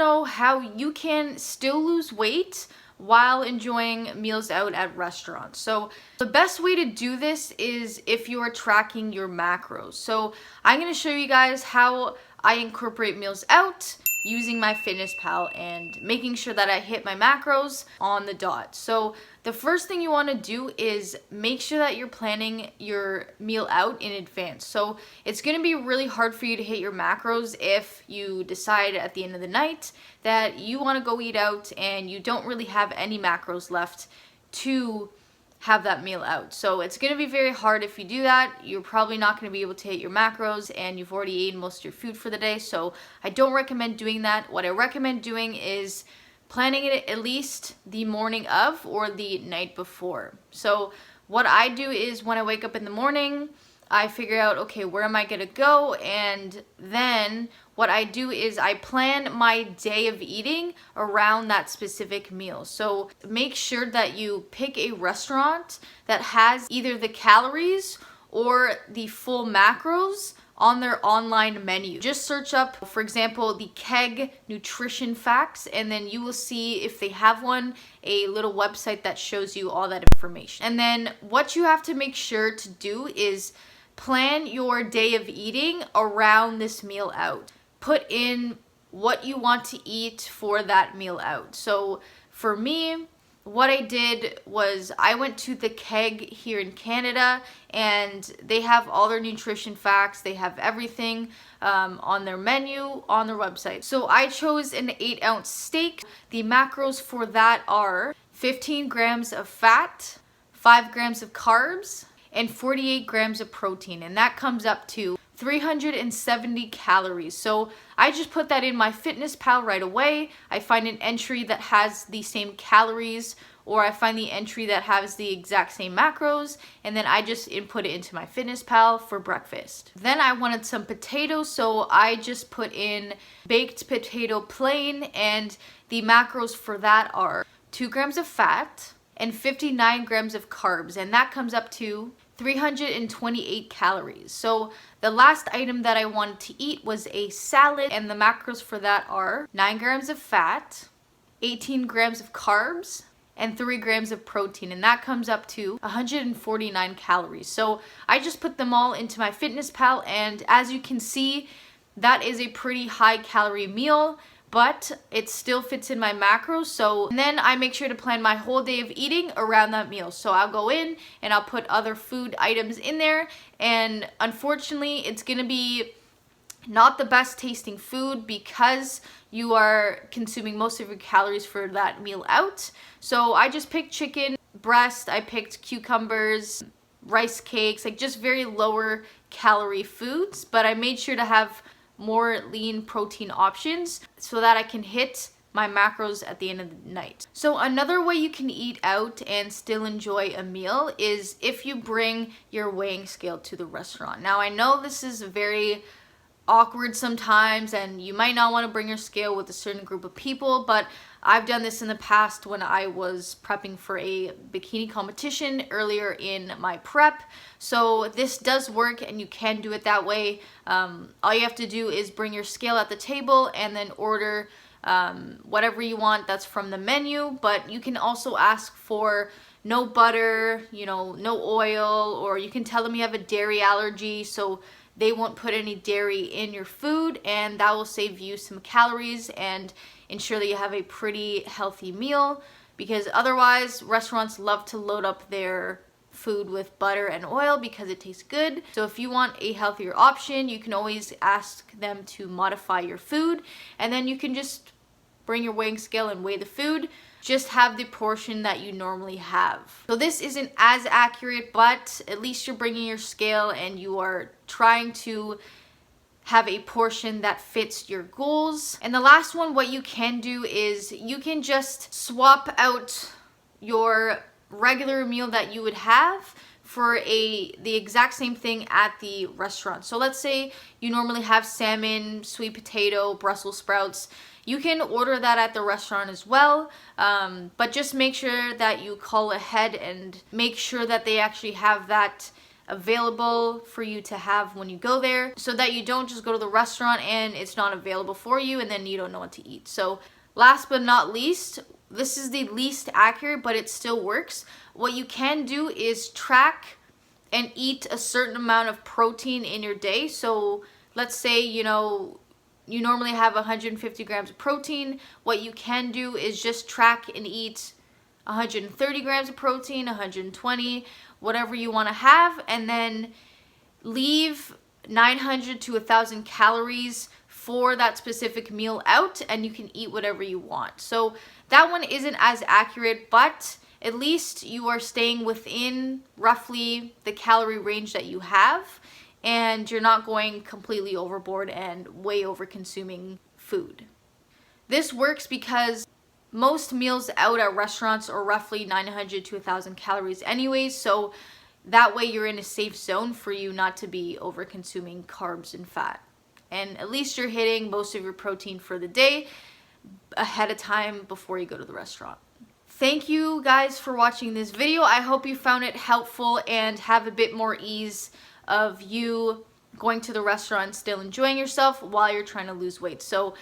know how you can still lose weight while enjoying meals out at restaurants. So the best way to do this is if you are tracking your macros. So I'm going to show you guys how I incorporate meals out using MyFitnessPal and making sure that I hit my macros on the dot. So the first thing you want to do is make sure that you're planning your meal out in advance. So it's going to be really hard for you to hit your macros if you decide at the end of the night that you want to go eat out and you don't really have any macros left to have that meal out. So it's going to be very hard if you do that. You're probably not going to be able to hit your macros and you've already eaten most of your food for the day. So I don't recommend doing that. What I recommend doing is planning it at least the morning of or the night before. So what I do is when I wake up in the morning, I figure out, okay, where am I going to go? And then what I do is I plan my day of eating around that specific meal. So make sure that you pick a restaurant that has either the calories or the full macros on their online menu. Just search up, for example, the Keg Nutrition Facts, and then you will see if they have one, a little website that shows you all that information. And then what you have to make sure to do is plan your day of eating around this meal out. Put in what you want to eat for that meal out. So for me, what I did was I went to the Keg here in Canada and they have all their nutrition facts. They have everything on their menu, on their website. So I chose an 8-ounce steak. The macros for that are 15 grams of fat, 5 grams of carbs, and 48 grams of protein, and that comes up to 370 calories. So I just put that in MyFitnessPal right away. I find an entry that has the same calories, or I find the entry that has the exact same macros, and then I just input it into MyFitnessPal for breakfast. Then I wanted some potatoes, so I just put in baked potato plain, and the macros for that are 2 grams of fat and 59 grams of carbs, and that comes up to 328 calories. So the last item that I wanted to eat was a salad, and the macros for that are 9 grams of fat, 18 grams of carbs, and 3 grams of protein, and that comes up to 149 calories. So I just put them all into MyFitnessPal, and as you can see, that is a pretty high calorie meal, but it still fits in my macros. So and then I make sure to plan my whole day of eating around that meal. So I'll go in and I'll put other food items in there, and unfortunately it's gonna be not the best tasting food because you are consuming most of your calories for that meal out. So I just picked chicken breast, I picked cucumbers, rice cakes, like just very lower calorie foods, but I made sure to have more lean protein options so that I can hit my macros at the end of the night. So another way you can eat out and still enjoy a meal is if you bring your weighing scale to the restaurant. Now I know this is very awkward sometimes and you might not want to bring your scale with a certain group of people, but I've done this in the past when I was prepping for a bikini competition earlier in my prep. So this does work and you can do it that way. All you have to do is bring your scale at the table and then order whatever you want that's from the menu, but you can also ask for no butter, no oil, or you can tell them you have a dairy allergy so they won't put any dairy in your food, and that will save you some calories and ensure that you have a pretty healthy meal, because otherwise restaurants love to load up their food with butter and oil because it tastes good. So if you want a healthier option, you can always ask them to modify your food, and then you can just bring your weighing scale and weigh the food. Just have the portion that you normally have. So this isn't as accurate, but at least you're bringing your scale and you are trying to have a portion that fits your goals. And the last one, what you can do is you can just swap out your regular meal that you would have for the exact same thing at the restaurant. So let's say you normally have salmon, sweet potato, Brussels sprouts. You can order that at the restaurant as well, but just make sure that you call ahead and make sure that they actually have that available for you to have when you go there, so that you don't just go to the restaurant and it's not available for you and then you don't know what to eat. So last but not least, this is the least accurate, but it still works. What you can do is track and eat a certain amount of protein in your day. So let's say, you normally have 150 grams of protein. What you can do is just track and eat 130 grams of protein, 120, whatever you want to have, and then leave 900 to 1,000 calories for that specific meal out, and you can eat whatever you want. So that one isn't as accurate, but at least you are staying within roughly the calorie range that you have, and you're not going completely overboard and way over consuming food. This works because most meals out at restaurants are roughly 900 to 1,000 calories anyways, so that way you're in a safe zone for you not to be over consuming carbs and fat. And at least you're hitting most of your protein for the day ahead of time before you go to the restaurant. Thank you guys for watching this video. I hope you found it helpful and have a bit more ease of you going to the restaurant and still enjoying yourself while you're trying to lose weight. So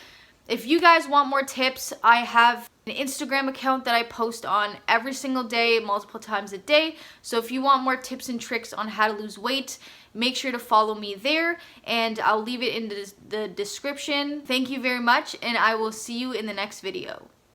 if you guys want more tips, I have an Instagram account that I post on every single day, multiple times a day. So if you want more tips and tricks on how to lose weight, make sure to follow me there, and I'll leave it in the description. Thank you very much, and I will see you in the next video.